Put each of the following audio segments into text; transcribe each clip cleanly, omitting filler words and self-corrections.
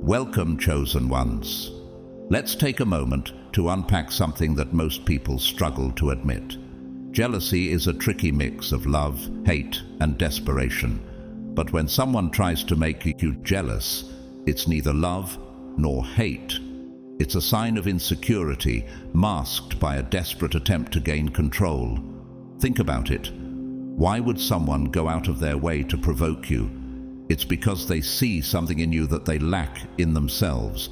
Welcome, chosen ones. Let's take a moment to unpack something that most people struggle to admit. Jealousy is a tricky mix of love, hate, and desperation. But when someone tries to make you jealous, it's neither love nor hate. It's a sign of insecurity, masked by a desperate attempt to gain control. Think about it. Why would someone go out of their way to provoke you? It's because they see something in you that they lack in themselves.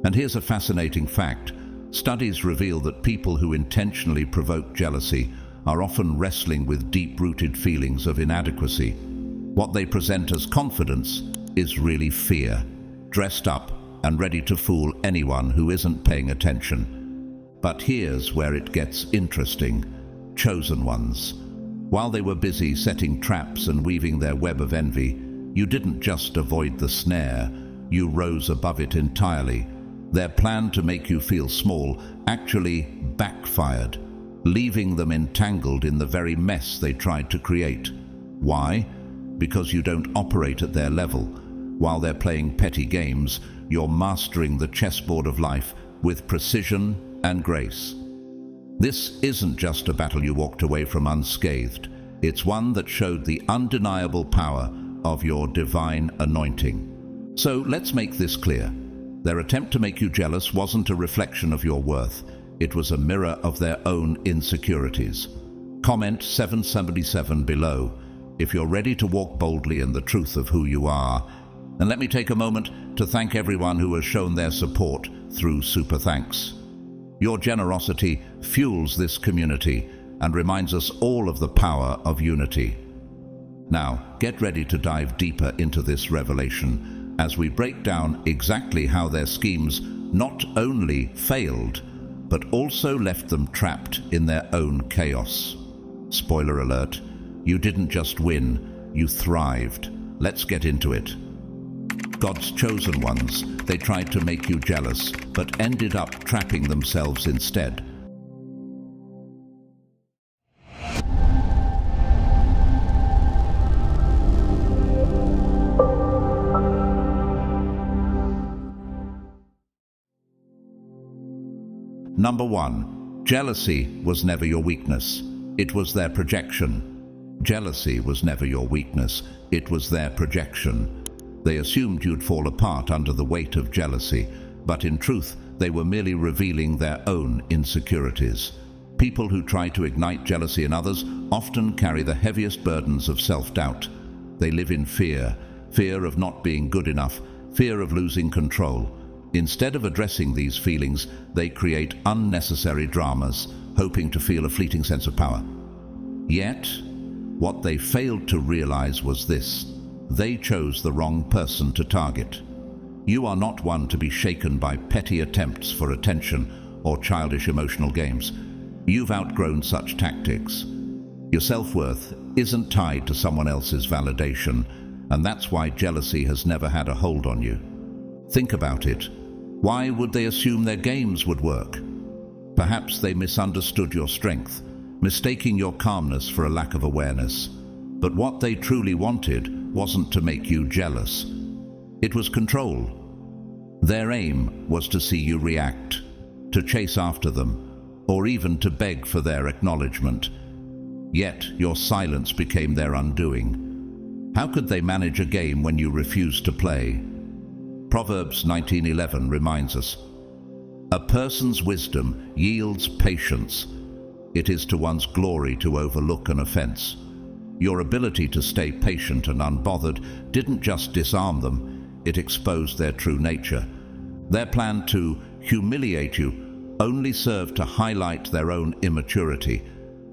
And here's a fascinating fact. Studies reveal that people who intentionally provoke jealousy are often wrestling with deep-rooted feelings of inadequacy. What they present as confidence is really fear, dressed up and ready to fool anyone who isn't paying attention. But here's where it gets interesting. Chosen ones. While they were busy setting traps and weaving their web of envy, you didn't just avoid the snare, you rose above it entirely. Their plan to make you feel small actually backfired, leaving them entangled in the very mess they tried to create. Why? Because you don't operate at their level. While they're playing petty games, you're mastering the chessboard of life with precision and grace. This isn't just a battle you walked away from unscathed. It's one that showed the undeniable power of your divine anointing. So let's make this clear. Their attempt to make you jealous wasn't a reflection of your worth. It was a mirror of their own insecurities. Comment 777 below if you're ready to walk boldly in the truth of who you are. And let me take a moment to thank everyone who has shown their support through Super Thanks. Your generosity fuels this community and reminds us all of the power of unity. Now, get ready to dive deeper into this revelation as we break down exactly how their schemes not only failed, but also left them trapped in their own chaos. Spoiler alert, you didn't just win, you thrived. Let's get into it. God's chosen ones, they tried to make you jealous, but ended up trapping themselves instead. Number 1. Jealousy was never your weakness. It was their projection. Jealousy was never your weakness. It was their projection. They assumed you'd fall apart under the weight of jealousy, but in truth, they were merely revealing their own insecurities. People who try to ignite jealousy in others often carry the heaviest burdens of self-doubt. They live in fear, fear of not being good enough, fear of losing control. Instead of addressing these feelings, they create unnecessary dramas, hoping to feel a fleeting sense of power. Yet, what they failed to realize was this: they chose the wrong person to target. You are not one to be shaken by petty attempts for attention or childish emotional games. You've outgrown such tactics. Your self-worth isn't tied to someone else's validation, and that's why jealousy has never had a hold on you. Think about it. Why would they assume their games would work? Perhaps they misunderstood your strength, mistaking your calmness for a lack of awareness. But what they truly wanted wasn't to make you jealous. It was control. Their aim was to see you react, to chase after them, or even to beg for their acknowledgement. Yet your silence became their undoing. How could they manage a game when you refused to play? Proverbs 19:11 reminds us, "A person's wisdom yields patience. It is to one's glory to overlook an offense." Your ability to stay patient and unbothered didn't just disarm them, it exposed their true nature. Their plan to humiliate you only served to highlight their own immaturity.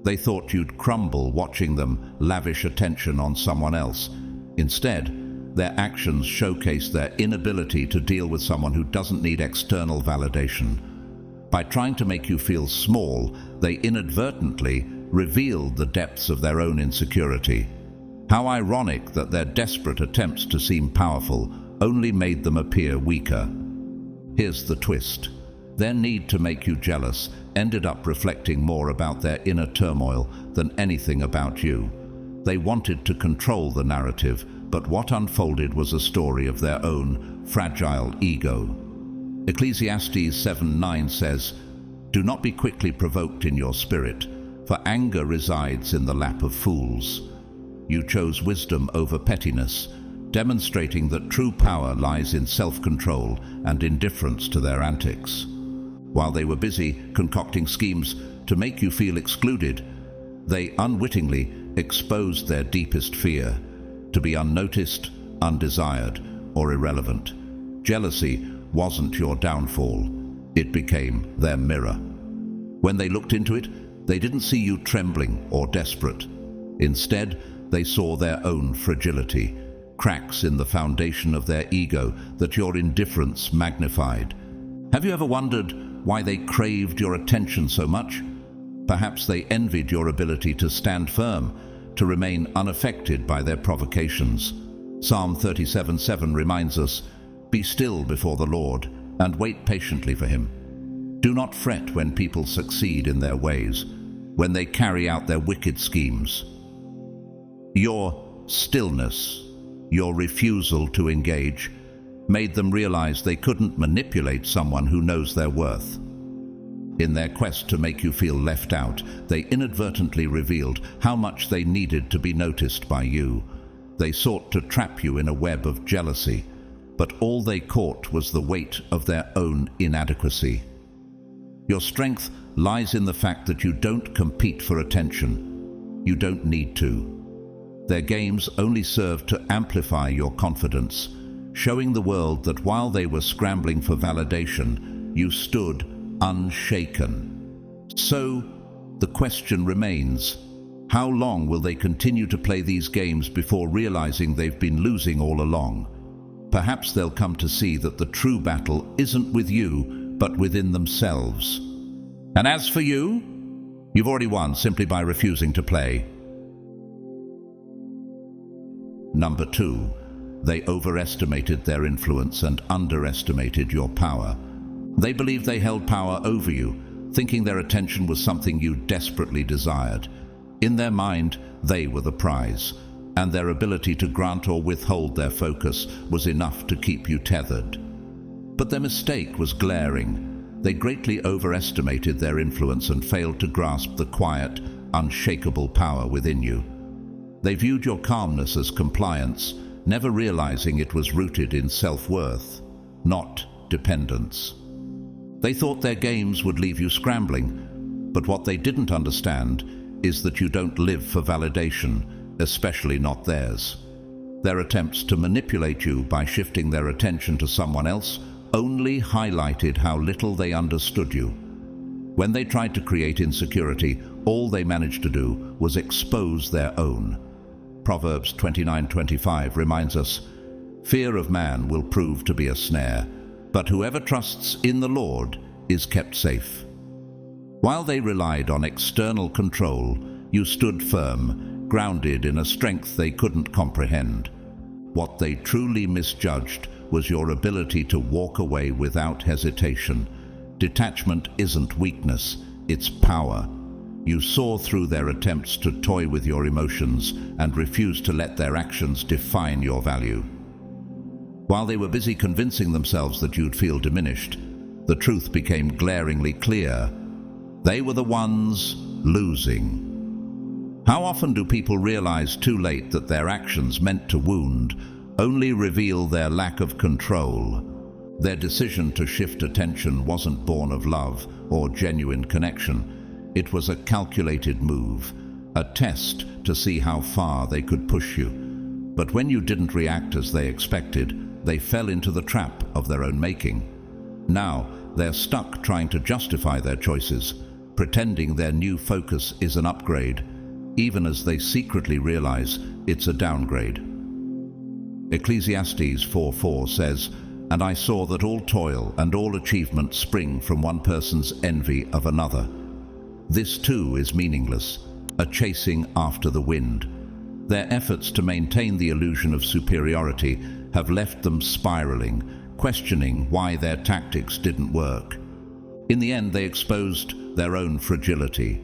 They thought you'd crumble watching them lavish attention on someone else. Instead, their actions showcase their inability to deal with someone who doesn't need external validation. By trying to make you feel small, they inadvertently revealed the depths of their own insecurity. How ironic that their desperate attempts to seem powerful only made them appear weaker. Here's the twist. Their need to make you jealous ended up reflecting more about their inner turmoil than anything about you. They wanted to control the narrative, but what unfolded was a story of their own fragile ego. Ecclesiastes 7:9 says, "Do not be quickly provoked in your spirit, for anger resides in the lap of fools." You chose wisdom over pettiness, demonstrating that true power lies in self-control and indifference to their antics. While they were busy concocting schemes to make you feel excluded, they unwittingly exposed their deepest fear: to be unnoticed, undesired, or irrelevant. Jealousy wasn't your downfall. It became their mirror. When they looked into it, they didn't see you trembling or desperate. Instead, they saw their own fragility, cracks in the foundation of their ego that your indifference magnified. Have you ever wondered why they craved your attention so much? Perhaps they envied your ability to stand firm, to remain unaffected by their provocations. Psalm 37:7 reminds us, "Be still before the Lord, and wait patiently for him." Do not fret when people succeed in their ways, when they carry out their wicked schemes. Your stillness, your refusal to engage, made them realize they couldn't manipulate someone who knows their worth. In their quest to make you feel left out, they inadvertently revealed how much they needed to be noticed by you. They sought to trap you in a web of jealousy, but all they caught was the weight of their own inadequacy. Your strength lies in the fact that you don't compete for attention. You don't need to. Their games only served to amplify your confidence, showing the world that while they were scrambling for validation, you stood unshaken. So, the question remains, how long will they continue to play these games before realizing they've been losing all along? Perhaps they'll come to see that the true battle isn't with you, but within themselves. And as for you, you've already won simply by refusing to play. Number 2, they overestimated their influence and underestimated your power. They believed they held power over you, thinking their attention was something you desperately desired. In their mind, they were the prize, and their ability to grant or withhold their focus was enough to keep you tethered. But their mistake was glaring. They greatly overestimated their influence and failed to grasp the quiet, unshakable power within you. They viewed your calmness as compliance, never realizing it was rooted in self-worth, not dependence. They thought their games would leave you scrambling, but what they didn't understand is that you don't live for validation, especially not theirs. Their attempts to manipulate you by shifting their attention to someone else only highlighted how little they understood you. When they tried to create insecurity, all they managed to do was expose their own. Proverbs 29:25 reminds us, "Fear of man will prove to be a snare, but whoever trusts in the Lord is kept safe." While they relied on external control, you stood firm, grounded in a strength they couldn't comprehend. What they truly misjudged was your ability to walk away without hesitation. Detachment isn't weakness, it's power. You saw through their attempts to toy with your emotions and refused to let their actions define your value. While they were busy convincing themselves that you'd feel diminished, the truth became glaringly clear. They were the ones losing. How often do people realize too late that their actions meant to wound only reveal their lack of control? Their decision to shift attention wasn't born of love or genuine connection. It was a calculated move, a test to see how far they could push you. But when you didn't react as they expected, they fell into the trap of their own making. Now, they're stuck trying to justify their choices, pretending their new focus is an upgrade, even as they secretly realize it's a downgrade. Ecclesiastes 4:4 says, "And I saw that all toil and all achievement spring from one person's envy of another." This too is meaningless, a chasing after the wind. Their efforts to maintain the illusion of superiority have left them spiraling, questioning why their tactics didn't work. In the end, they exposed their own fragility.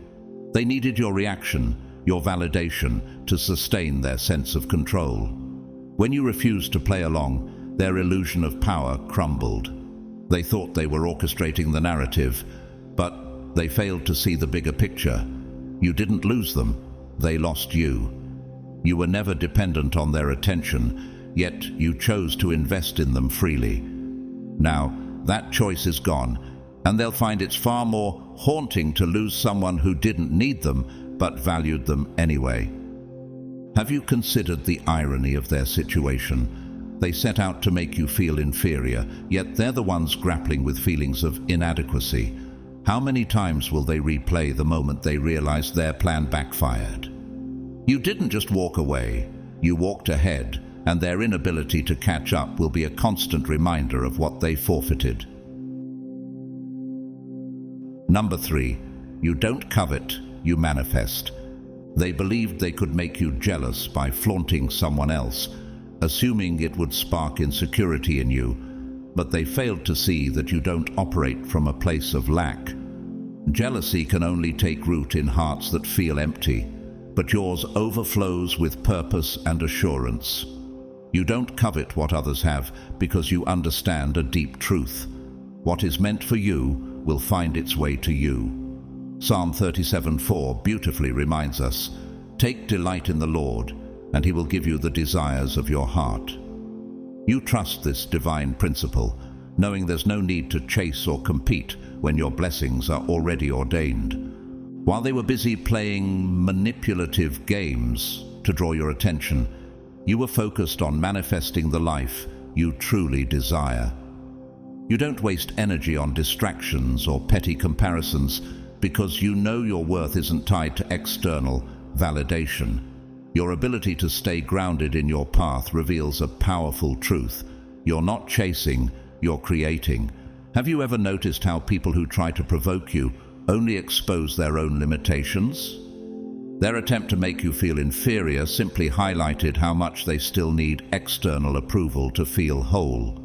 They needed your reaction, your validation, to sustain their sense of control. When you refused to play along, their illusion of power crumbled. They thought they were orchestrating the narrative, but they failed to see the bigger picture. You didn't lose them, they lost you. You were never dependent on their attention, yet you chose to invest in them freely. Now, that choice is gone, and they'll find it's far more haunting to lose someone who didn't need them, but valued them anyway. Have you considered the irony of their situation? They set out to make you feel inferior, yet they're the ones grappling with feelings of inadequacy. How many times will they replay the moment they realize their plan backfired? You didn't just walk away, you walked ahead, and their inability to catch up will be a constant reminder of what they forfeited. Number 3, you don't covet, you manifest. They believed they could make you jealous by flaunting someone else, assuming it would spark insecurity in you, but they failed to see that you don't operate from a place of lack. Jealousy can only take root in hearts that feel empty, but yours overflows with purpose and assurance. You don't covet what others have because you understand a deep truth. What is meant for you will find its way to you. Psalm 37:4 beautifully reminds us, "Take delight in the Lord, and He will give you the desires of your heart." You trust this divine principle, knowing there's no need to chase or compete when your blessings are already ordained. While they were busy playing manipulative games to draw your attention, you were focused on manifesting the life you truly desire. You don't waste energy on distractions or petty comparisons because you know your worth isn't tied to external validation. Your ability to stay grounded in your path reveals a powerful truth. You're not chasing, you're creating. Have you ever noticed how people who try to provoke you only expose their own limitations? Their attempt to make you feel inferior simply highlighted how much they still need external approval to feel whole.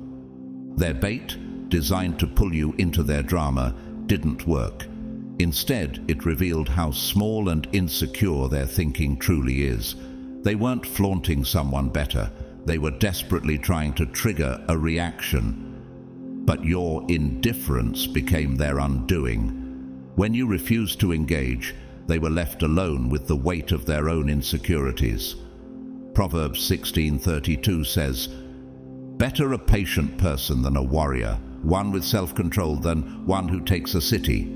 Their bait, designed to pull you into their drama, didn't work. Instead, it revealed how small and insecure their thinking truly is. They weren't flaunting someone better. They were desperately trying to trigger a reaction. But your indifference became their undoing. When you refused to engage, they were left alone with the weight of their own insecurities. Proverbs 16:32 says, "Better a patient person than a warrior, one with self-control than one who takes a city."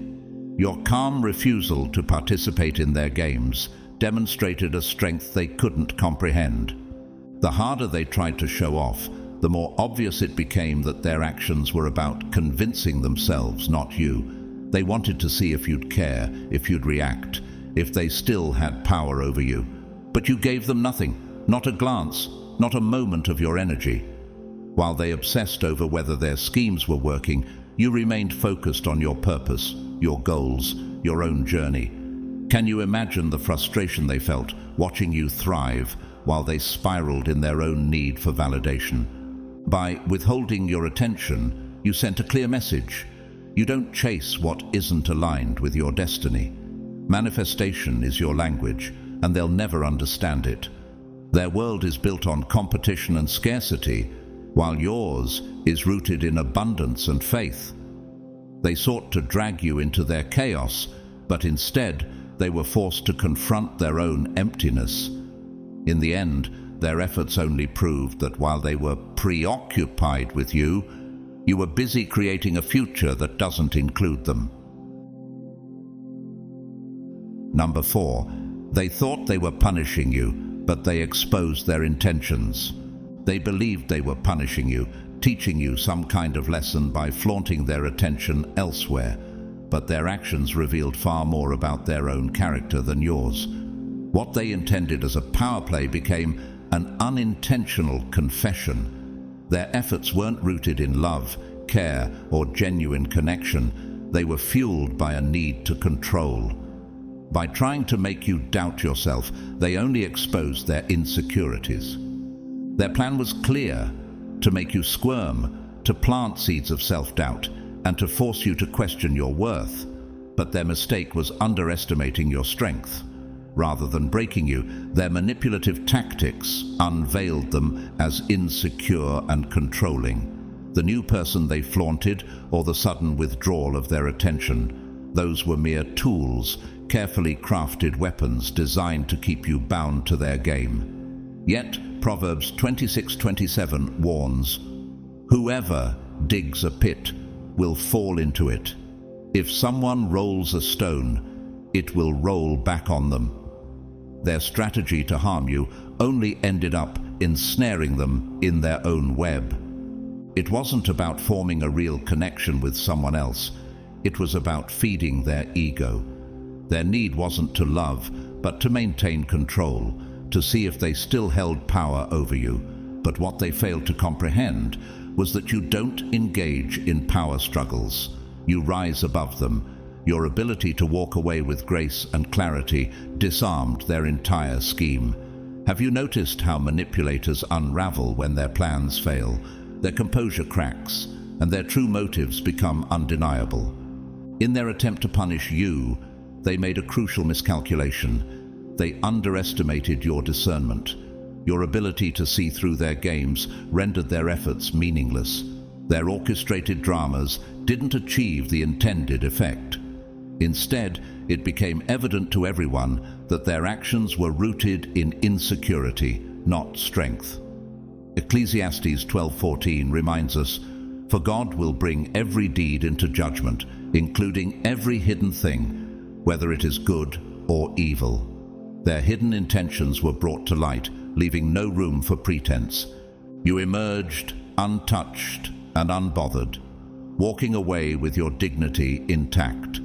Your calm refusal to participate in their games demonstrated a strength they couldn't comprehend. The harder they tried to show off, the more obvious it became that their actions were about convincing themselves, not you. They wanted to see if you'd care, if you'd react, if they still had power over you. But you gave them nothing, not a glance, not a moment of your energy. While they obsessed over whether their schemes were working, you remained focused on your purpose, your goals, your own journey. Can you imagine the frustration they felt watching you thrive while they spiraled in their own need for validation? By withholding your attention, you sent a clear message. You don't chase what isn't aligned with your destiny. Manifestation is your language, and they'll never understand it. Their world is built on competition and scarcity, while yours is rooted in abundance and faith. They sought to drag you into their chaos, but instead they were forced to confront their own emptiness. In the end, their efforts only proved that while they were preoccupied with you, you were busy creating a future that doesn't include them. Number 4, they thought they were punishing you, but they exposed their intentions. They believed they were punishing you, teaching you some kind of lesson by flaunting their attention elsewhere, but their actions revealed far more about their own character than yours. What they intended as a power play became an unintentional confession. Their efforts weren't rooted in love, care, or genuine connection. They were fueled by a need to control. By trying to make you doubt yourself, they only exposed their insecurities. Their plan was clear: to make you squirm, to plant seeds of self-doubt, and to force you to question your worth. But their mistake was underestimating your strength. Rather than breaking you, their manipulative tactics unveiled them as insecure and controlling. The new person they flaunted, or the sudden withdrawal of their attention, those were mere tools, carefully crafted weapons designed to keep you bound to their game. Yet, Proverbs 26:27 warns, "Whoever digs a pit will fall into it. If someone rolls a stone, it will roll back on them." Their strategy to harm you only ended up ensnaring them in their own web. It wasn't about forming a real connection with someone else. It was about feeding their ego. Their need wasn't to love, but to maintain control, to see if they still held power over you. But what they failed to comprehend was that you don't engage in power struggles. You rise above them. Your ability to walk away with grace and clarity disarmed their entire scheme. Have you noticed how manipulators unravel when their plans fail? Their composure cracks, and their true motives become undeniable. In their attempt to punish you, they made a crucial miscalculation. They underestimated your discernment. Your ability to see through their games rendered their efforts meaningless. Their orchestrated dramas didn't achieve the intended effect. Instead, it became evident to everyone that their actions were rooted in insecurity, not strength. Ecclesiastes 12:14 reminds us, "For God will bring every deed into judgment, including every hidden thing, whether it is good or evil." Their hidden intentions were brought to light, leaving no room for pretense. You emerged untouched and unbothered, walking away with your dignity intact.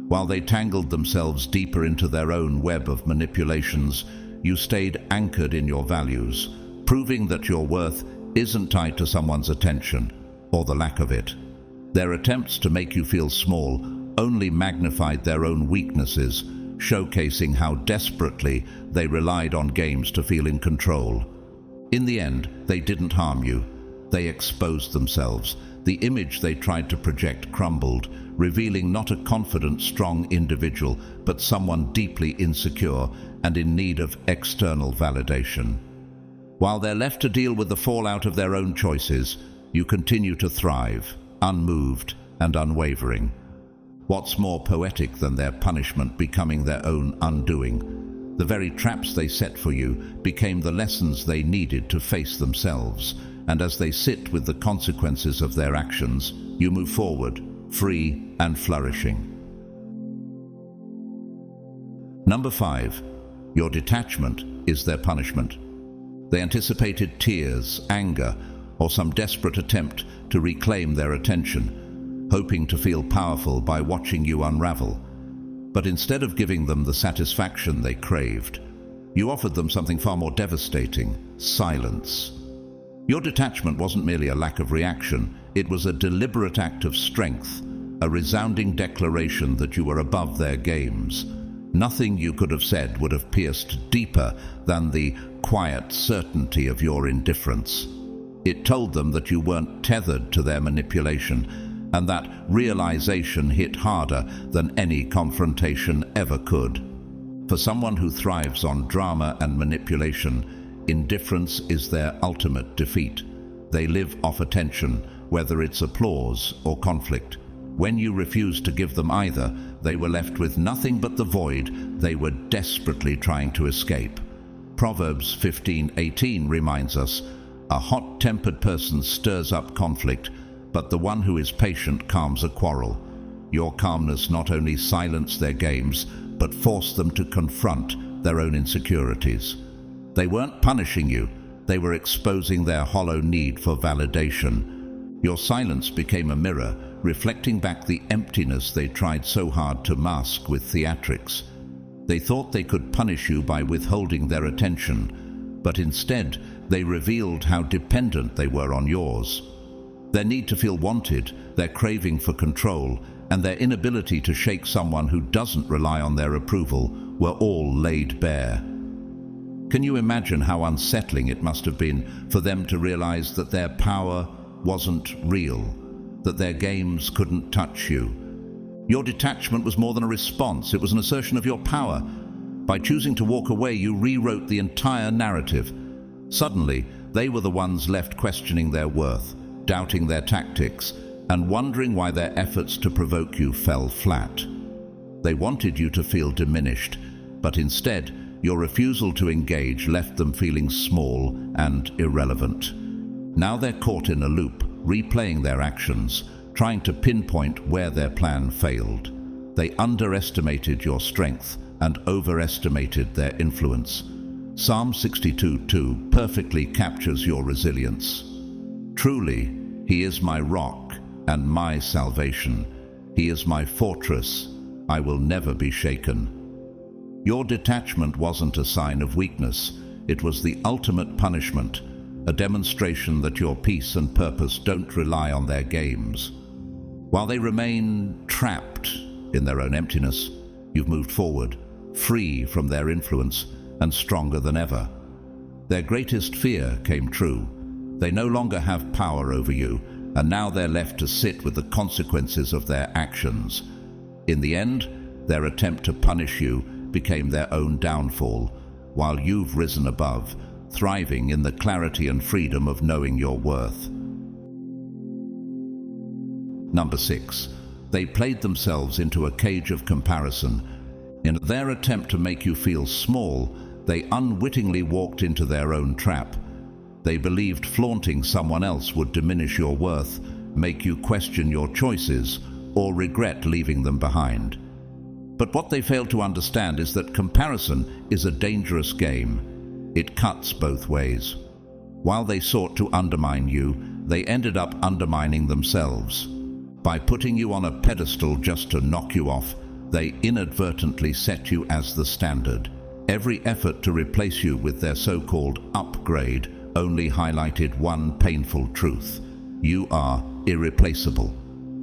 While they tangled themselves deeper into their own web of manipulations, you stayed anchored in your values, proving that your worth isn't tied to someone's attention or the lack of it. Their attempts to make you feel small only magnified their own weaknesses, showcasing how desperately they relied on games to feel in control. In the end, they didn't harm you. They exposed themselves. The image they tried to project crumbled, revealing not a confident, strong individual, but someone deeply insecure and in need of external validation. While they're left to deal with the fallout of their own choices, you continue to thrive, unmoved and unwavering. What's more poetic than their punishment becoming their own undoing? The very traps they set for you became the lessons they needed to face themselves, and as they sit with the consequences of their actions, you move forward, free and flourishing. Number 5. Your detachment is their punishment. They anticipated tears, anger, or some desperate attempt to reclaim their attention, hoping to feel powerful by watching you unravel. But instead of giving them the satisfaction they craved, you offered them something far more devastating: silence. Your detachment wasn't merely a lack of reaction, it was a deliberate act of strength, a resounding declaration that you were above their games. Nothing you could have said would have pierced deeper than the quiet certainty of your indifference. It told them that you weren't tethered to their manipulation, and that realization hit harder than any confrontation ever could. For someone who thrives on drama and manipulation, indifference is their ultimate defeat. They live off attention, whether it's applause or conflict. When you refused to give them either, they were left with nothing but the void they were desperately trying to escape. Proverbs 15:18 reminds us, "A hot-tempered person stirs up conflict, but the one who is patient calms a quarrel." Your calmness not only silenced their games, but forced them to confront their own insecurities. They weren't punishing you, they were exposing their hollow need for validation. Your silence became a mirror, reflecting back the emptiness they tried so hard to mask with theatrics. They thought they could punish you by withholding their attention, but instead they revealed how dependent they were on yours. Their need to feel wanted, their craving for control, and their inability to shake someone who doesn't rely on their approval were all laid bare. Can you imagine how unsettling it must have been for them to realize that their power wasn't real, that their games couldn't touch you? Your detachment was more than a response, it was an assertion of your power. By choosing to walk away, you rewrote the entire narrative. Suddenly, they were the ones left questioning their worth, doubting their tactics, and wondering why their efforts to provoke you fell flat. They wanted you to feel diminished, but instead, your refusal to engage left them feeling small and irrelevant. Now they're caught in a loop, replaying their actions, trying to pinpoint where their plan failed. They underestimated your strength and overestimated their influence. Psalm 62:2 perfectly captures your resilience. Truly, He is my rock and my salvation. He is my fortress. I will never be shaken. Your detachment wasn't a sign of weakness. It was the ultimate punishment, a demonstration that your peace and purpose don't rely on their games. While they remain trapped in their own emptiness, you've moved forward, free from their influence and stronger than ever. Their greatest fear came true. They no longer have power over you, and now they're left to sit with the consequences of their actions. In the end, their attempt to punish you became their own downfall, while you've risen above, thriving in the clarity and freedom of knowing your worth. Number 6. They played themselves into a cage of comparison. In their attempt to make you feel small, they unwittingly walked into their own trap. They believed flaunting someone else would diminish your worth, make you question your choices, or regret leaving them behind. But what they failed to understand is that comparison is a dangerous game. It cuts both ways. While they sought to undermine you, they ended up undermining themselves. By putting you on a pedestal just to knock you off, they inadvertently set you as the standard. Every effort to replace you with their so-called upgrade only highlighted one painful truth: you are irreplaceable.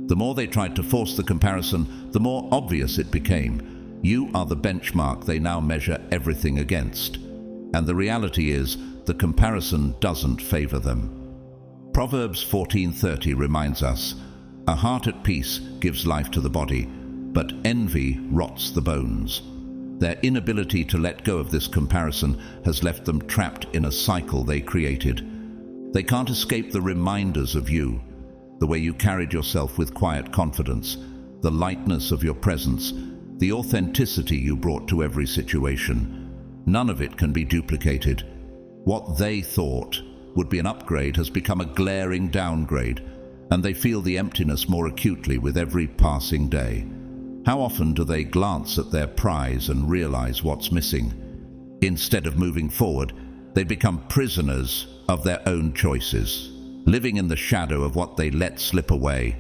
The more they tried to force the comparison, the more obvious it became. You are the benchmark they now measure everything against. And the reality is, the comparison doesn't favor them. Proverbs 14:30 reminds us, "A heart at peace gives life to the body, but envy rots the bones." Their inability to let go of this comparison has left them trapped in a cycle they created. They can't escape the reminders of you, the way you carried yourself with quiet confidence, the lightness of your presence, the authenticity you brought to every situation. None of it can be duplicated. What they thought would be an upgrade has become a glaring downgrade, and they feel the emptiness more acutely with every passing day. How often do they glance at their prize and realize what's missing? Instead of moving forward, they become prisoners of their own choices, living in the shadow of what they let slip away.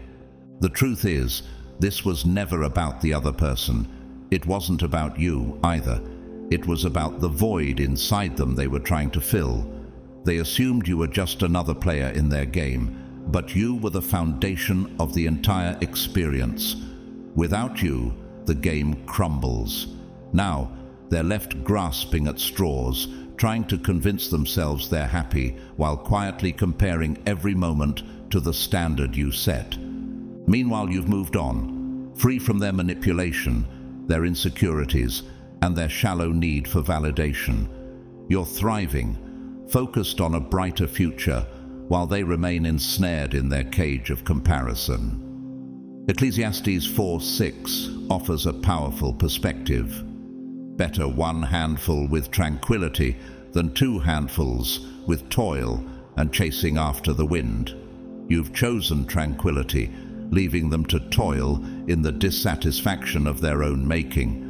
The truth is, this was never about the other person. It wasn't about you either. It was about the void inside them they were trying to fill. They assumed you were just another player in their game, but you were the foundation of the entire experience. Without you, the game crumbles. Now, they're left grasping at straws, trying to convince themselves they're happy, while quietly comparing every moment to the standard you set. Meanwhile, you've moved on, free from their manipulation, their insecurities, and their shallow need for validation. You're thriving, focused on a brighter future, while they remain ensnared in their cage of comparison. Ecclesiastes 4:6 offers a powerful perspective. Better one handful with tranquility than two handfuls with toil and chasing after the wind. You've chosen tranquility, leaving them to toil in the dissatisfaction of their own making.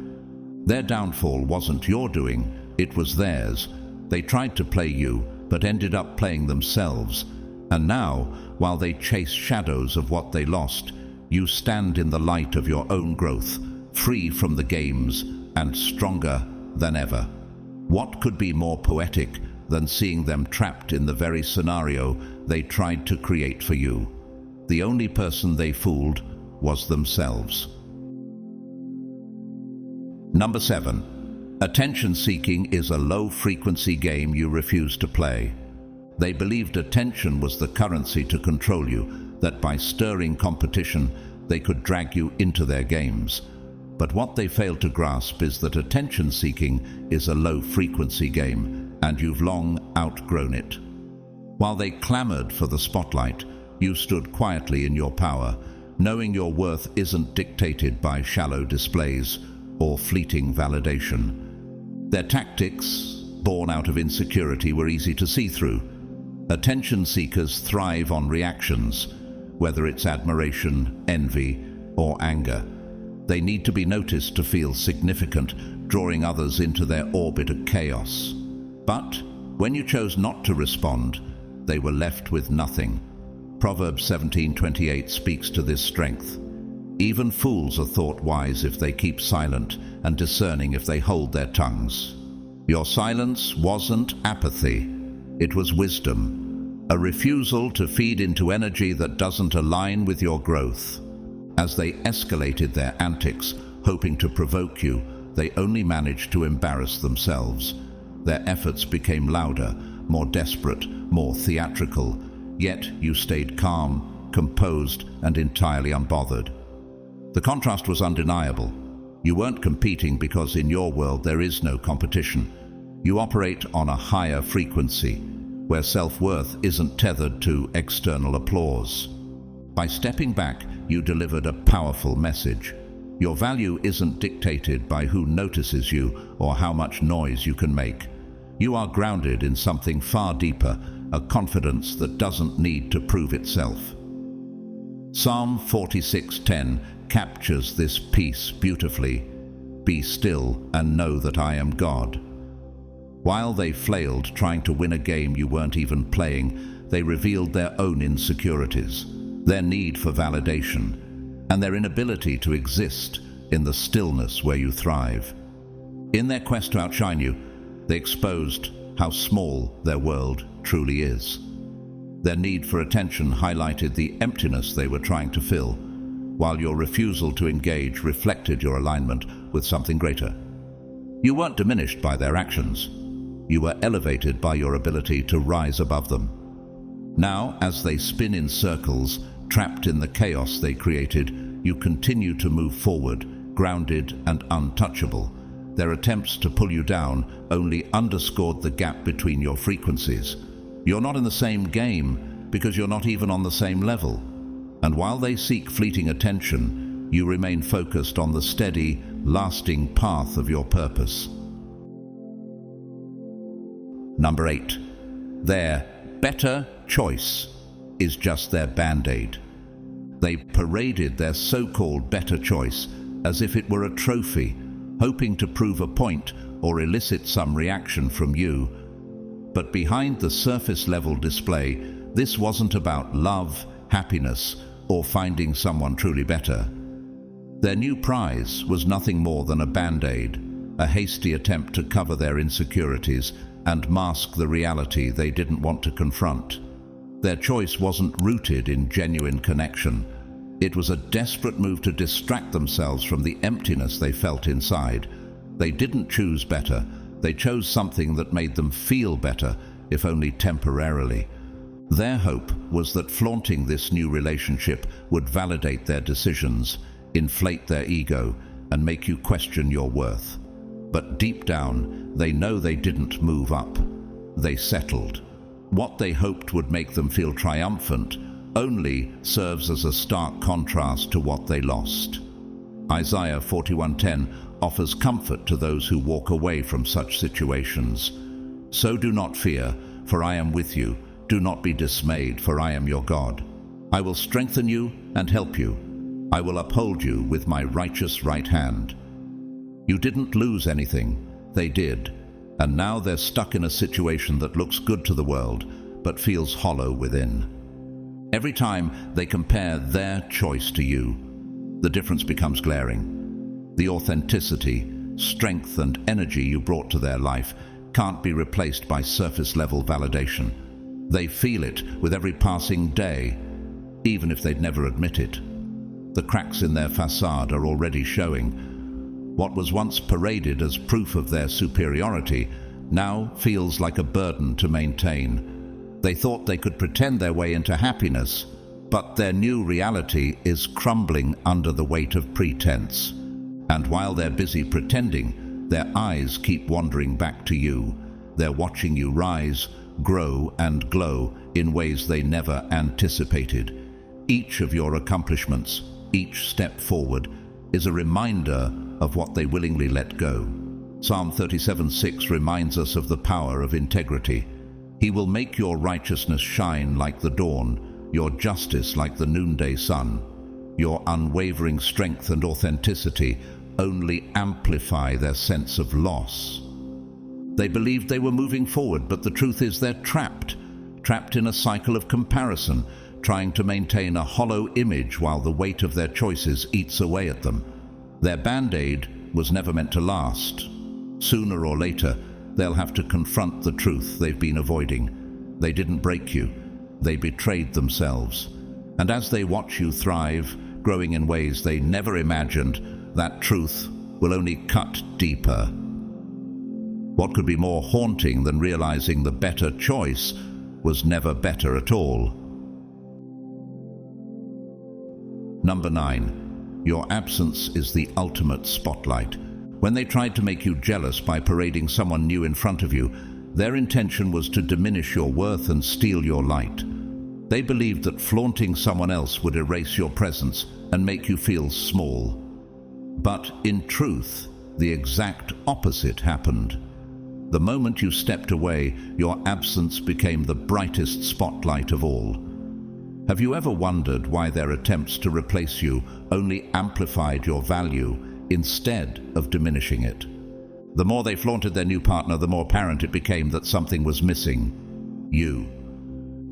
Their downfall wasn't your doing, it was theirs. They tried to play you, but ended up playing themselves. And now, while they chase shadows of what they lost, you stand in the light of your own growth, free from the games and stronger than ever. What could be more poetic than seeing them trapped in the very scenario they tried to create for you? The only person they fooled was themselves. Number 7. Attention-seeking is a low-frequency game you refuse to play. They believed attention was the currency to control you, that by stirring competition, they could drag you into their games. But what they fail to grasp is that attention-seeking is a low-frequency game, and you've long outgrown it. While they clamored for the spotlight, you stood quietly in your power, knowing your worth isn't dictated by shallow displays or fleeting validation. Their tactics, born out of insecurity, were easy to see through. Attention seekers thrive on reactions, whether it's admiration, envy, or anger. They need to be noticed to feel significant, drawing others into their orbit of chaos. But when you chose not to respond, they were left with nothing. Proverbs 17:28 speaks to this strength. Even fools are thought wise if they keep silent, and discerning if they hold their tongues. Your silence wasn't apathy, it was wisdom, a refusal to feed into energy that doesn't align with your growth. As they escalated their antics, hoping to provoke you, they only managed to embarrass themselves. Their efforts became louder, more desperate, more theatrical, yet you stayed calm, composed, and entirely unbothered. The contrast was undeniable. You weren't competing because in your world there is no competition. You operate on a higher frequency, where self-worth isn't tethered to external applause. By stepping back, you delivered a powerful message. Your value isn't dictated by who notices you or how much noise you can make. You are grounded in something far deeper, a confidence that doesn't need to prove itself. Psalm 46:10 captures this peace beautifully. Be still and know that I am God. While they flailed trying to win a game you weren't even playing, they revealed their own insecurities, their need for validation, and their inability to exist in the stillness where you thrive. In their quest to outshine you, they exposed how small their world truly is. Their need for attention highlighted the emptiness they were trying to fill, while your refusal to engage reflected your alignment with something greater. You weren't diminished by their actions. You were elevated by your ability to rise above them. Now, as they spin in circles, trapped in the chaos they created, you continue to move forward, grounded and untouchable. Their attempts to pull you down only underscored the gap between your frequencies. You're not in the same game because you're not even on the same level. And while they seek fleeting attention, you remain focused on the steady, lasting path of your purpose. Number 8. Their better choice is just their BandAid. They paraded their so-called better choice as if it were a trophy, hoping to prove a point or elicit some reaction from you. But behind the surface-level display, this wasn't about love, happiness, or finding someone truly better. Their new prize was nothing more than a BandAid, a hasty attempt to cover their insecurities and mask the reality they didn't want to confront. Their choice wasn't rooted in genuine connection. It was a desperate move to distract themselves from the emptiness they felt inside. They didn't choose better. They chose something that made them feel better, if only temporarily. Their hope was that flaunting this new relationship would validate their decisions, inflate their ego, and make you question your worth. But deep down, they know they didn't move up. They settled. What they hoped would make them feel triumphant only serves as a stark contrast to what they lost. Isaiah 41:10 offers comfort to those who walk away from such situations. So do not fear, for I am with you. Do not be dismayed, for I am your God. I will strengthen you and help you. I will uphold you with my righteous right hand. You didn't lose anything, they did, and now they're stuck in a situation that looks good to the world, but feels hollow within. Every time they compare their choice to you, the difference becomes glaring. The authenticity, strength, and energy you brought to their life can't be replaced by surface-level validation. They feel it with every passing day, even if they'd never admit it. The cracks in their facade are already showing. What was once paraded as proof of their superiority now feels like a burden to maintain. They thought they could pretend their way into happiness, but their new reality is crumbling under the weight of pretense. And while they're busy pretending, their eyes keep wandering back to you. They're watching you rise, grow, and glow in ways they never anticipated. Each of your accomplishments, each step forward, is a reminder of what they willingly let go. Psalm 37:6 reminds us of the power of integrity. He will make your righteousness shine like the dawn, your justice like the noonday sun. Your unwavering strength and authenticity only amplify their sense of loss. They believed they were moving forward, but the truth is they're trapped in a cycle of comparison, trying to maintain a hollow image while the weight of their choices eats away at them. Their BandAid was never meant to last. Sooner or later, they'll have to confront the truth they've been avoiding. They didn't break you. They betrayed themselves. And as they watch you thrive, growing in ways they never imagined, that truth will only cut deeper. What could be more haunting than realizing the better choice was never better at all? Number 9. Your absence is the ultimate spotlight. When they tried to make you jealous by parading someone new in front of you, their intention was to diminish your worth and steal your light. They believed that flaunting someone else would erase your presence and make you feel small. But in truth, the exact opposite happened. The moment you stepped away, your absence became the brightest spotlight of all. Have you ever wondered why their attempts to replace you only amplified your value instead of diminishing it? The more they flaunted their new partner, the more apparent it became that something was missing: you.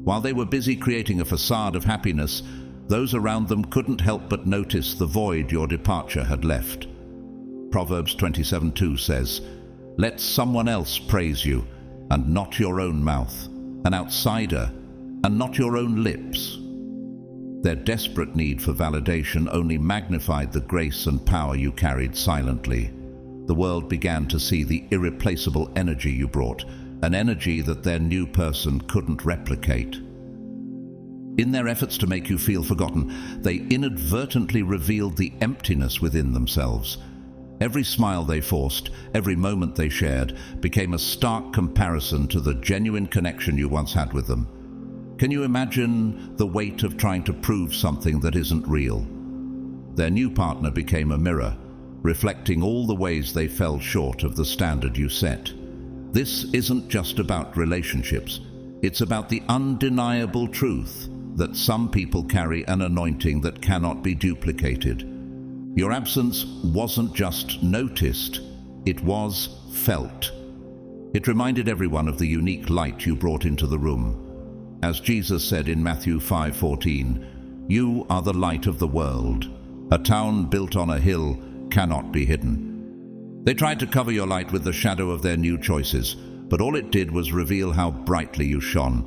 While they were busy creating a facade of happiness, those around them couldn't help but notice the void your departure had left. Proverbs 27:2 says, "Let someone else praise you, and not your own mouth, an outsider, and not your own lips." Their desperate need for validation only magnified the grace and power you carried silently. The world began to see the irreplaceable energy you brought, an energy that their new person couldn't replicate. In their efforts to make you feel forgotten, they inadvertently revealed the emptiness within themselves. Every smile they forced, every moment they shared, became a stark comparison to the genuine connection you once had with them. Can you imagine the weight of trying to prove something that isn't real? Their new partner became a mirror, reflecting all the ways they fell short of the standard you set. This isn't just about relationships. It's about the undeniable truth that some people carry an anointing that cannot be duplicated. Your absence wasn't just noticed, it was felt. It reminded everyone of the unique light you brought into the room. As Jesus said in Matthew 5:14, "You are the light of the world. A town built on a hill cannot be hidden." They tried to cover your light with the shadow of their new choices, but all it did was reveal how brightly you shone.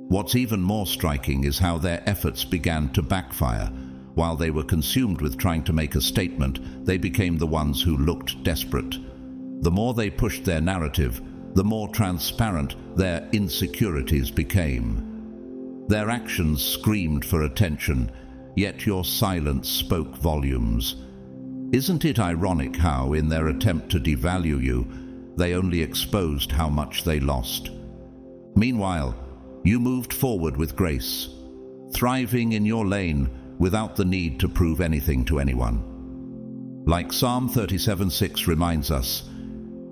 What's even more striking is how their efforts began to backfire. While they were consumed with trying to make a statement, they became the ones who looked desperate. The more they pushed their narrative, the more transparent their insecurities became. Their actions screamed for attention, yet your silence spoke volumes. Isn't it ironic how, in their attempt to devalue you, they only exposed how much they lost? Meanwhile, you moved forward with grace, thriving in your lane without the need to prove anything to anyone. Like Psalm 37:6 reminds us,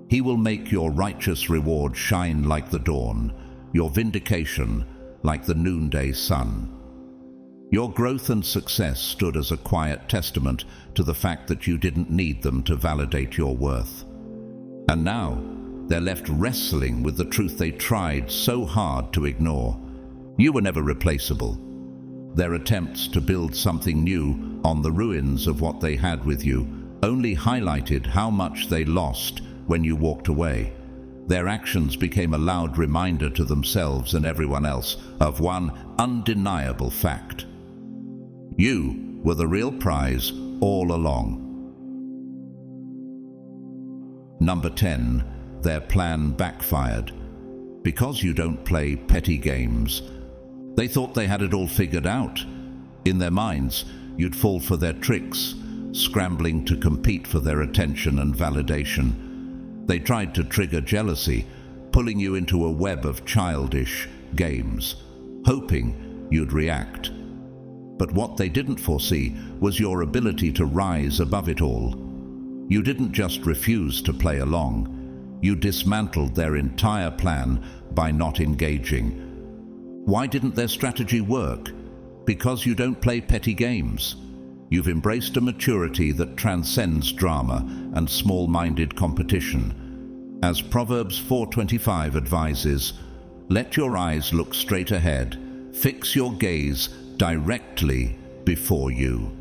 "He will make your righteous reward shine like the dawn, your vindication like the noonday sun." Your growth and success stood as a quiet testament to the fact that you didn't need them to validate your worth. And now, they're left wrestling with the truth they tried so hard to ignore. You were never replaceable. Their attempts to build something new on the ruins of what they had with you only highlighted how much they lost when you walked away. Their actions became a loud reminder to themselves and everyone else of one undeniable fact: you were the real prize all along. Number 10. Their plan backfired. Because you don't play petty games, they thought they had it all figured out. In their minds, you'd fall for their tricks, scrambling to compete for their attention and validation. They tried to trigger jealousy, pulling you into a web of childish games, hoping you'd react. But what they didn't foresee was your ability to rise above it all. You didn't just refuse to play along. You dismantled their entire plan by not engaging. Why didn't their strategy work? Because you don't play petty games. You've embraced a maturity that transcends drama and small-minded competition. As Proverbs 4:25 advises, let your eyes look straight ahead. Fix your gaze directly before you.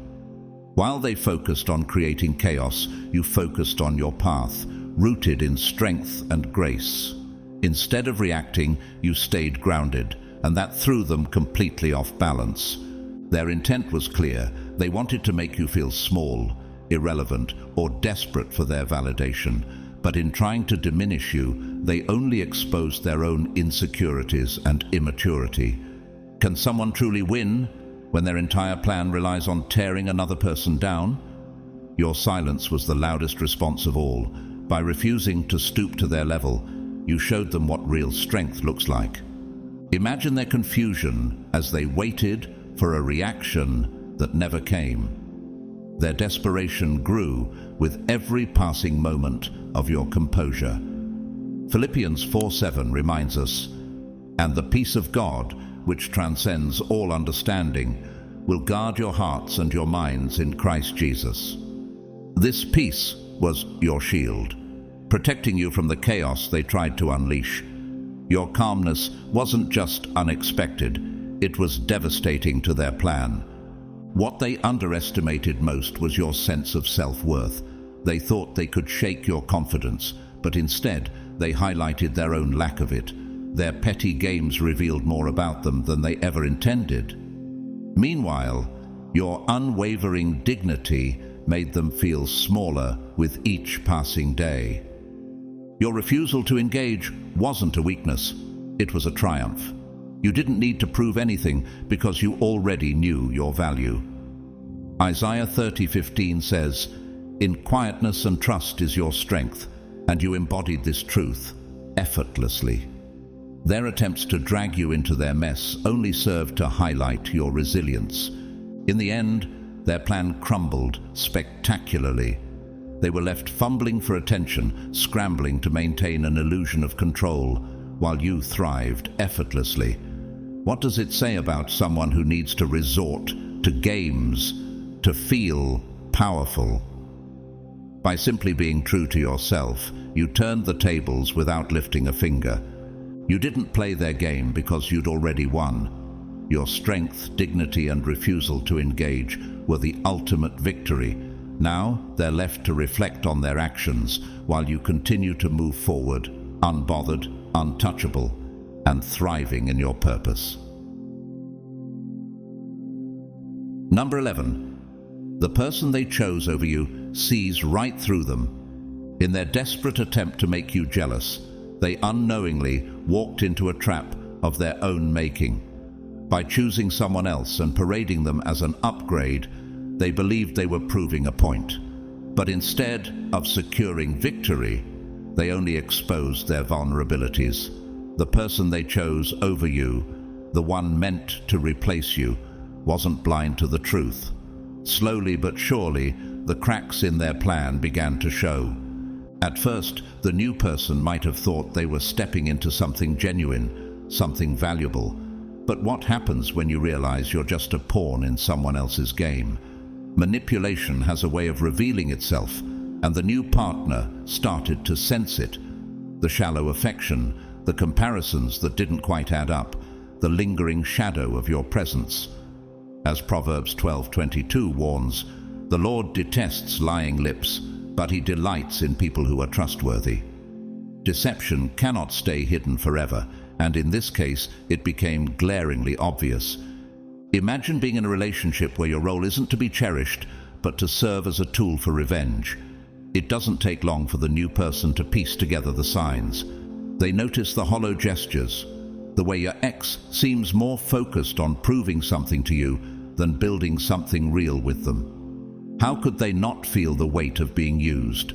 While they focused on creating chaos, you focused on your path, rooted in strength and grace. Instead of reacting, you stayed grounded, and that threw them completely off balance. Their intent was clear. They wanted to make you feel small, irrelevant, or desperate for their validation. But in trying to diminish you, they only exposed their own insecurities and immaturity. Can someone truly win when their entire plan relies on tearing another person down? Your silence was the loudest response of all. By refusing to stoop to their level, you showed them what real strength looks like. Imagine their confusion as they waited for a reaction that never came. Their desperation grew with every passing moment of your composure. Philippians 4:7 reminds us, "And the peace of God, which transcends all understanding, will guard your hearts and your minds in Christ Jesus." This peace was your shield, protecting you from the chaos they tried to unleash. Your calmness wasn't just unexpected, it was devastating to their plan. What they underestimated most was your sense of self-worth. They thought they could shake your confidence, but instead they highlighted their own lack of it. Their petty games revealed more about them than they ever intended. Meanwhile, your unwavering dignity made them feel smaller with each passing day. Your refusal to engage wasn't a weakness, it was a triumph. You didn't need to prove anything because you already knew your value. Isaiah 30:15 says, "In quietness and trust is your strength," and you embodied this truth effortlessly. Their attempts to drag you into their mess only served to highlight your resilience. In the end, their plan crumbled spectacularly. They were left fumbling for attention, scrambling to maintain an illusion of control, while you thrived effortlessly. What does it say about someone who needs to resort to games to feel powerful? By simply being true to yourself, you turned the tables without lifting a finger. You didn't play their game because you'd already won. Your strength, dignity, and refusal to engage were the ultimate victory. Now they're left to reflect on their actions while you continue to move forward, unbothered, untouchable, and thriving in your purpose. Number 11. The person they chose over you sees right through them. In their desperate attempt to make you jealous, they unknowingly walked into a trap of their own making. By choosing someone else and parading them as an upgrade, they believed they were proving a point. But instead of securing victory, they only exposed their vulnerabilities. The person they chose over you, the one meant to replace you, wasn't blind to the truth. Slowly but surely, the cracks in their plan began to show. At first, the new person might have thought they were stepping into something genuine, something valuable. But what happens when you realize you're just a pawn in someone else's game? Manipulation has a way of revealing itself, and the new partner started to sense it. The shallow affection, the comparisons that didn't quite add up, the lingering shadow of your presence. As Proverbs 12:22 warns, "The Lord detests lying lips, but he delights in people who are trustworthy." Deception cannot stay hidden forever, and in this case, it became glaringly obvious. Imagine being in a relationship where your role isn't to be cherished, but to serve as a tool for revenge. It doesn't take long for the new person to piece together the signs. They notice the hollow gestures, the way your ex seems more focused on proving something to you than building something real with them. How could they not feel the weight of being used?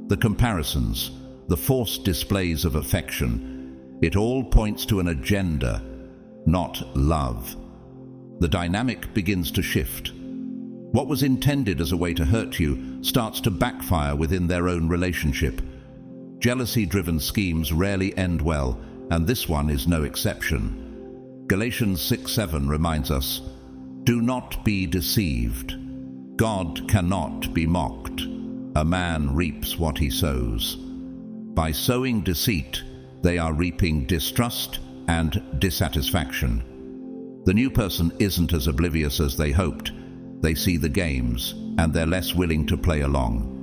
The comparisons, the forced displays of affection, it all points to an agenda, not love. The dynamic begins to shift. What was intended as a way to hurt you starts to backfire within their own relationship. Jealousy-driven schemes rarely end well, and this one is no exception. Galatians 6:7 reminds us, "Do not be deceived. God cannot be mocked. A man reaps what he sows." By sowing deceit, they are reaping distrust and dissatisfaction. The new person isn't as oblivious as they hoped. They see the games, and they're less willing to play along.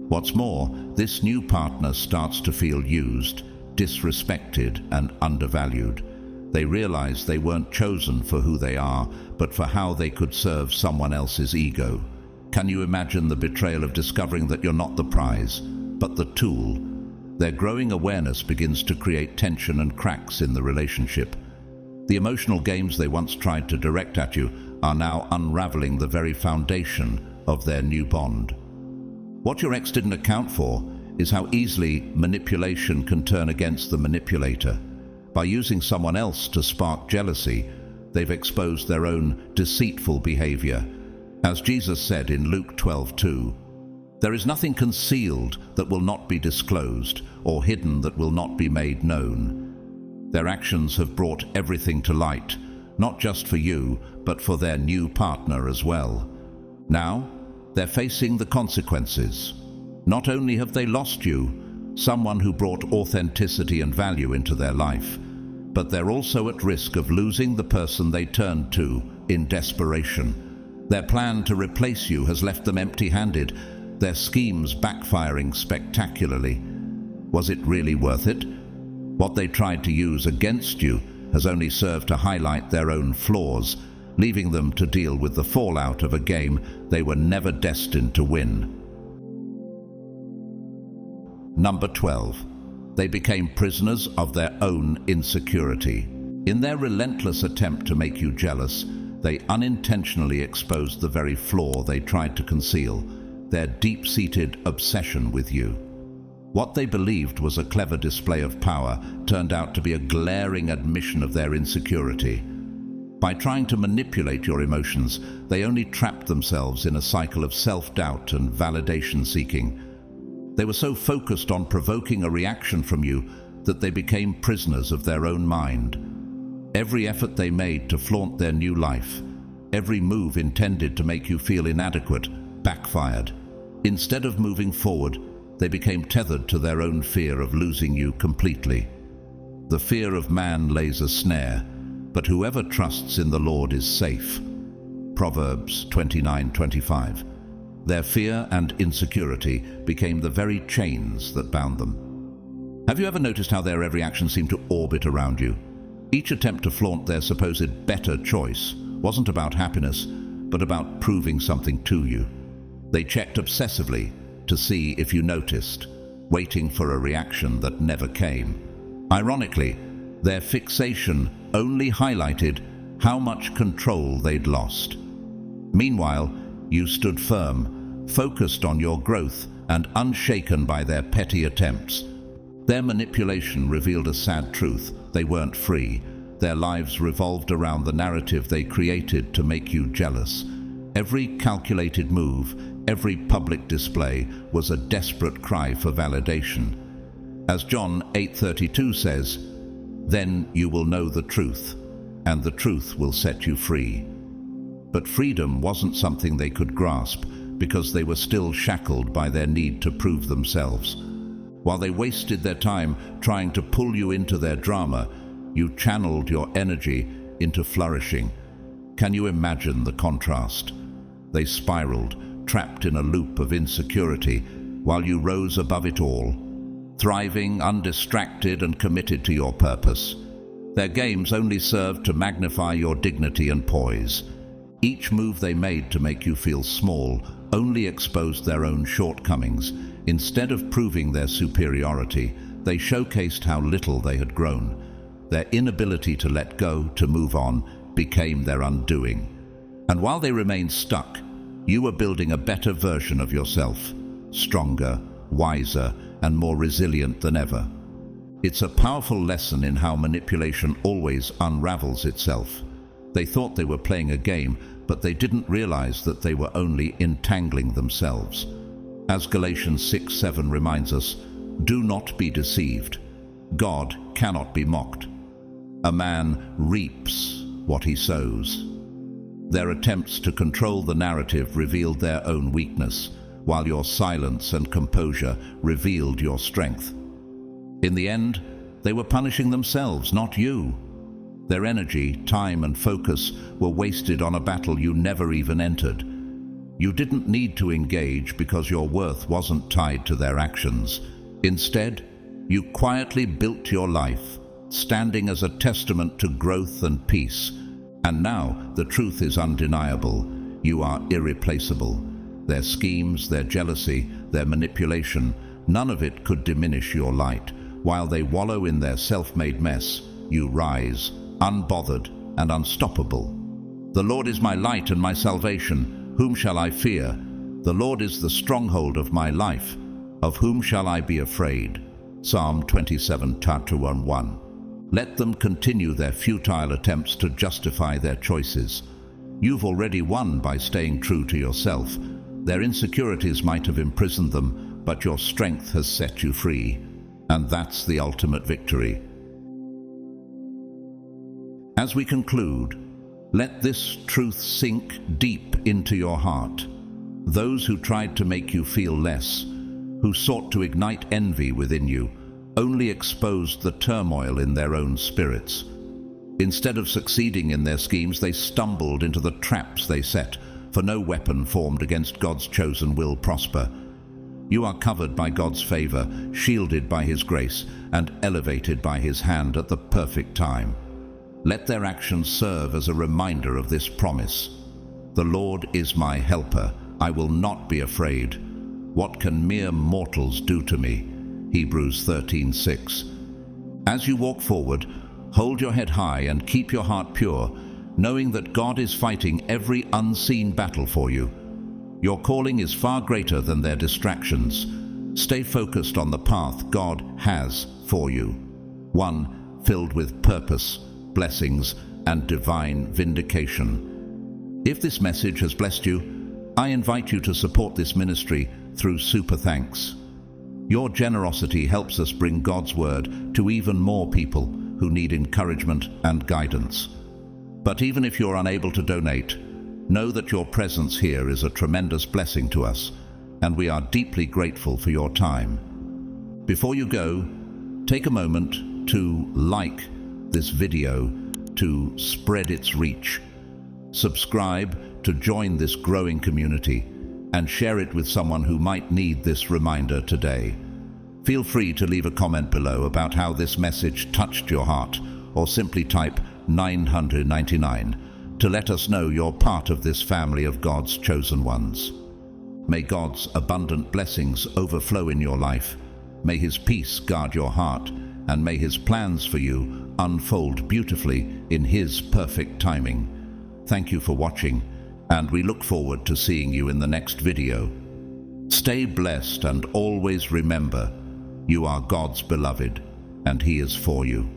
What's more, this new partner starts to feel used, disrespected, and undervalued. They realize they weren't chosen for who they are, but for how they could serve someone else's ego. Can you imagine the betrayal of discovering that you're not the prize, but the tool? Their growing awareness begins to create tension and cracks in the relationship. The emotional games they once tried to direct at you are now unraveling the very foundation of their new bond. What your ex didn't account for is how easily manipulation can turn against the manipulator. By using someone else to spark jealousy, they've exposed their own deceitful behavior. As Jesus said in Luke 12:2, "There is nothing concealed that will not be disclosed, or hidden that will not be made known." Their actions have brought everything to light, not just for you, but for their new partner as well. Now, they're facing the consequences. Not only have they lost you, someone who brought authenticity and value into their life, but they're also at risk of losing the person they turned to in desperation. Their plan to replace you has left them empty-handed, their schemes backfiring spectacularly. Was it really worth it? What they tried to use against you has only served to highlight their own flaws, leaving them to deal with the fallout of a game they were never destined to win. Number 12. They became prisoners of their own insecurity. In their relentless attempt to make you jealous, they unintentionally exposed the very flaw they tried to conceal, their deep-seated obsession with you. What they believed was a clever display of power turned out to be a glaring admission of their insecurity. By trying to manipulate your emotions, they only trapped themselves in a cycle of self-doubt and validation-seeking. They were so focused on provoking a reaction from you that they became prisoners of their own mind. Every effort they made to flaunt their new life, every move intended to make you feel inadequate, backfired. Instead of moving forward, they became tethered to their own fear of losing you completely. The fear of man lays a snare, but whoever trusts in the Lord is safe. Proverbs 29:25. Their fear and insecurity became the very chains that bound them. Have you ever noticed how their every action seemed to orbit around you? Each attempt to flaunt their supposed better choice wasn't about happiness, but about proving something to you. They checked obsessively to see if you noticed, waiting for a reaction that never came. Ironically, their fixation only highlighted how much control they'd lost. Meanwhile, you stood firm, focused on your growth and unshaken by their petty attempts. Their manipulation revealed a sad truth: they weren't free. Their lives revolved around the narrative they created to make you jealous. Every calculated move, every public display was a desperate cry for validation. As John 8:32 says, "Then you will know the truth, and the truth will set you free." But freedom wasn't something they could grasp because they were still shackled by their need to prove themselves. While they wasted their time trying to pull you into their drama, you channeled your energy into flourishing. Can you imagine the contrast? They spiraled, trapped in a loop of insecurity, while you rose above it all, thriving, undistracted, and committed to your purpose. Their games only served to magnify your dignity and poise. Each move they made to make you feel small only exposed their own shortcomings. Instead of proving their superiority, they showcased how little they had grown. Their inability to let go, to move on, became their undoing. And while they remained stuck, You are building a better version of yourself, stronger, wiser, and more resilient than ever. It's a powerful lesson in how manipulation always unravels itself. They thought they were playing a game, but they didn't realize that they were only entangling themselves. As Galatians 6:7 reminds us, do not be deceived. God cannot be mocked. A man reaps what he sows. Their attempts to control the narrative revealed their own weakness, while your silence and composure revealed your strength. In the end, they were punishing themselves, not you. Their energy, time, and focus were wasted on a battle you never even entered. You didn't need to engage because your worth wasn't tied to their actions. Instead, you quietly built your life, standing as a testament to growth and peace. And now the truth is undeniable. You are irreplaceable. Their schemes, their jealousy, their manipulation, none of it could diminish your light. While they wallow in their self-made mess, you rise, unbothered and unstoppable. The Lord is my light and my salvation. Whom shall I fear? The Lord is the stronghold of my life. Of whom shall I be afraid? Psalm 27:1. Let them continue their futile attempts to justify their choices. You've already won by staying true to yourself. Their insecurities might have imprisoned them, but your strength has set you free. And that's the ultimate victory. As we conclude, let this truth sink deep into your heart. Those who tried to make you feel less, who sought to ignite envy within you, only exposed the turmoil in their own spirits. Instead of succeeding in their schemes, they stumbled into the traps they set, for no weapon formed against God's chosen will prosper. You are covered by God's favor, shielded by His grace, and elevated by His hand at the perfect time. Let their actions serve as a reminder of this promise. The Lord is my helper. I will not be afraid. What can mere mortals do to me? Hebrews 13:6. As you walk forward, hold your head high and keep your heart pure, knowing that God is fighting every unseen battle for you. Your calling is far greater than their distractions. Stay focused on the path God has for you, one filled with purpose, blessings, and divine vindication. If this message has blessed you, I invite you to support this ministry through Super Thanks. Your generosity helps us bring God's word to even more people who need encouragement and guidance. But even if you're unable to donate, know that your presence here is a tremendous blessing to us, and we are deeply grateful for your time. Before you go, take a moment to like this video to spread its reach. Subscribe to join this growing community and share it with someone who might need this reminder today. Feel free to leave a comment below about how this message touched your heart, or simply type 999 to let us know you're part of this family of God's chosen ones. May God's abundant blessings overflow in your life. May His peace guard your heart, and may His plans for you unfold beautifully in His perfect timing. Thank you for watching, and we look forward to seeing you in the next video. Stay blessed and always remember, you are God's beloved, and He is for you.